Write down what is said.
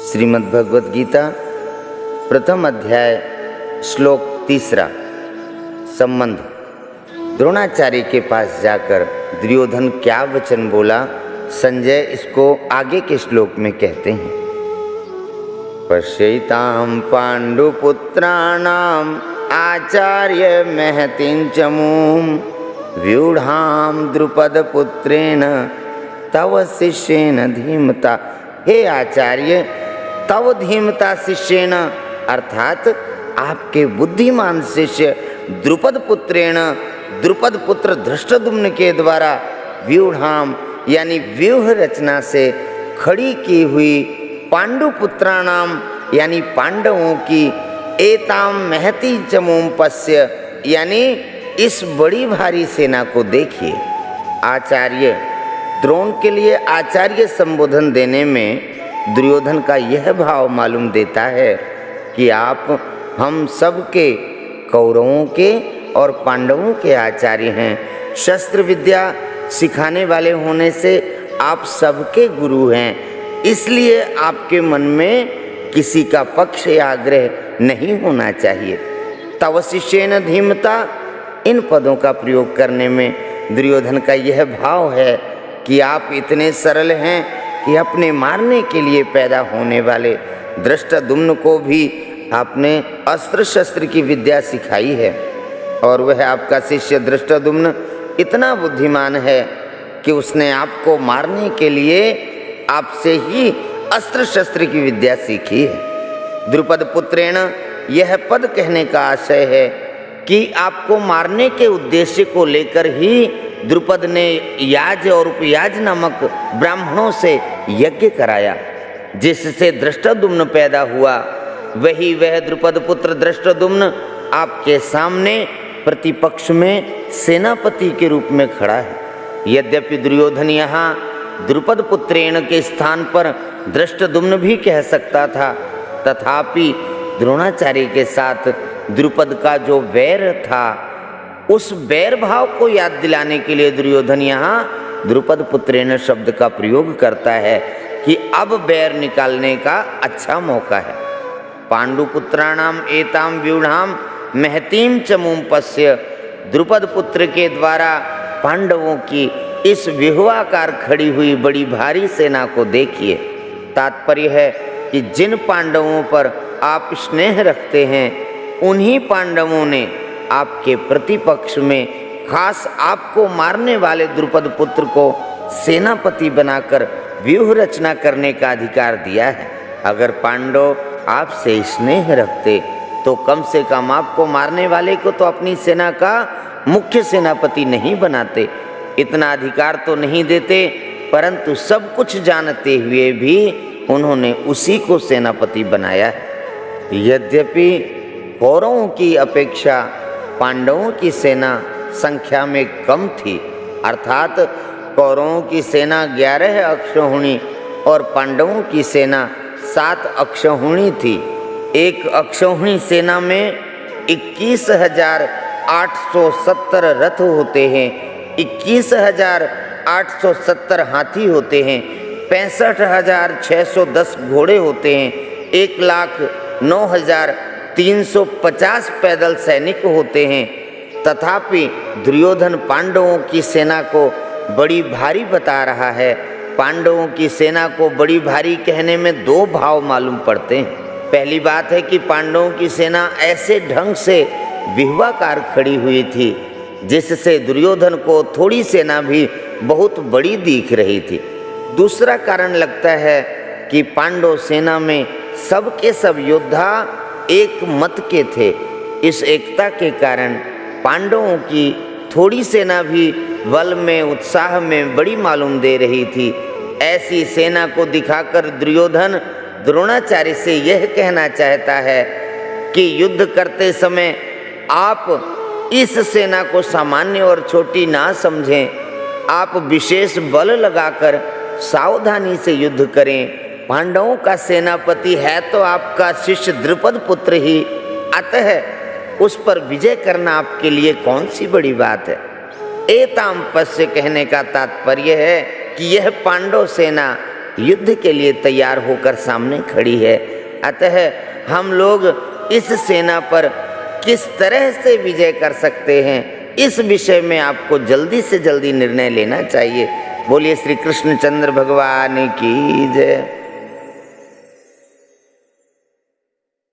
श्रीमद् भगवद गीता प्रथम अध्याय श्लोक 3। संबंध। द्रोणाचार्य के पास जाकर दुर्योधन क्या वचन बोला, संजय इसको आगे के श्लोक में कहते हैं। पश्यतां पांडुपुत्राणाम आचार्य महतीं चमूं व्यूढ़ां द्रुपद पुत्रेण तव शिष्येन धीमता। हे आचार्य, तव धीमता शिष्येन अर्थात आपके बुद्धिमान शिष्य द्रुपद पुत्रेण, द्रुपद पुत्र धृष्टद्युम्न के द्वारा व्यूढ़ाम यानी व्यूह रचना से खड़ी की हुई पांडुपुत्राणाम यानी पांडवों की एताम महती चमूं पश्य यानी इस बड़ी भारी सेना को देखिए। आचार्य, द्रोण के लिए आचार्य संबोधन देने में दुर्योधन का यह भाव मालूम देता है कि आप हम सब के, कौरवों के और पांडवों के आचार्य हैं। शस्त्र विद्या सिखाने वाले होने से आप सबके गुरु हैं, इसलिए आपके मन में किसी का पक्ष या आग्रह नहीं होना चाहिए। तव शिष्येन धीमता, इन पदों का प्रयोग करने में दुर्योधन का यह भाव है कि आप इतने सरल हैं कि अपने मारने के लिए पैदा होने वाले धृष्टद्युम्न को भी आपने अस्त्र शस्त्र की विद्या सिखाई है, और वह आपका शिष्य धृष्टद्युम्न इतना बुद्धिमान है कि उसने आपको मारने के लिए आपसे ही अस्त्र शस्त्र की विद्या सीखी है। द्रुपद पुत्रेण, यह पद कहने का आशय है कि आपको मारने के उद्देश्य को लेकर ही द्रुपद ने याज और उपयाज नामक ब्राह्मणों से यज्ञ कराया, जिससे धृष्टद्युम्न पैदा हुआ। वही वह द्रुपद पुत्र धृष्टद्युम्न आपके सामने प्रतिपक्ष में सेनापति के रूप में खड़ा है। यद्यपि दुर्योधन यहाँ द्रुपद पुत्रेण के स्थान पर धृष्टद्युम्न भी कह सकता था, तथापि द्रोणाचार्य के साथ द्रुपद का जो वैर था, उस वैर भाव को याद दिलाने के लिए दुर्योधन यहाँ द्रुपद पुत्रेण शब्द का प्रयोग करता है कि अब वैर निकालने का अच्छा मौका है। पांडुपुत्राणाम एताम व्यूढ़ाम महतीम चमूं पश्य, द्रुपद पुत्र के द्वारा पांडवों की इस व्यूहाकार खड़ी हुई बड़ी भारी सेना को देखिए। तात्पर्य है कि जिन पांडवों पर आप स्नेह रखते हैं, उन्हीं पांडवों ने आपके प्रतिपक्ष में खास आपको मारने वाले द्रुपद पुत्र को सेनापति बनाकर व्यूह रचना करने का अधिकार दिया है। अगर पांडव आपसे स्नेह रखते तो कम से कम आपको मारने वाले को तो अपनी सेना का मुख्य सेनापति नहीं बनाते, इतना अधिकार तो नहीं देते, परंतु सब कुछ जानते हुए भी उन्होंने उसी को सेनापति बनाया है। यद्यपि कौरवों की अपेक्षा पांडवों की सेना संख्या में कम थी, अर्थात कौरवों की सेना 11 अक्षौहिणी और पांडवों की सेना 7 अक्षौहिणी थी। एक अक्षौहिणी सेना में 21,870 रथ होते हैं, 21,870 हाथी होते हैं, 65,610 घोड़े होते हैं, 1,09,350 पैदल सैनिक होते हैं। तथापि दुर्योधन पांडवों की सेना को बड़ी भारी बता रहा है। पांडवों की सेना को बड़ी भारी कहने में दो भाव मालूम पड़ते हैं। पहली बात है कि पांडवों की सेना ऐसे ढंग से व्यूहाकार खड़ी हुई थी जिससे दुर्योधन को थोड़ी सेना भी बहुत बड़ी दिख रही थी। दूसरा कारण लगता है कि पांडव सेना में सबके सब योद्धा एक मत के थे। इस एकता के कारण पांडवों की थोड़ी सेना भी बल में, उत्साह में बड़ी मालूम दे रही थी। ऐसी सेना को दिखाकर दुर्योधन द्रोणाचार्य से यह कहना चाहता है कि युद्ध करते समय आप इस सेना को सामान्य और छोटी ना समझें, आप विशेष बल लगाकर सावधानी से युद्ध करें। पांडवों का सेनापति है तो आपका शिष्य द्रुपद पुत्र ही, अतः उस पर विजय करना आपके लिए कौन सी बड़ी बात है। एताम पश्य कहने का तात्पर्य है कि यह पांडव सेना युद्ध के लिए तैयार होकर सामने खड़ी है। अतः हम लोग इस सेना पर किस तरह से विजय कर सकते हैं, इस विषय में आपको जल्दी से जल्दी निर्णय लेना चाहिए। बोलिए श्री कृष्णचंद्र भगवान की जय।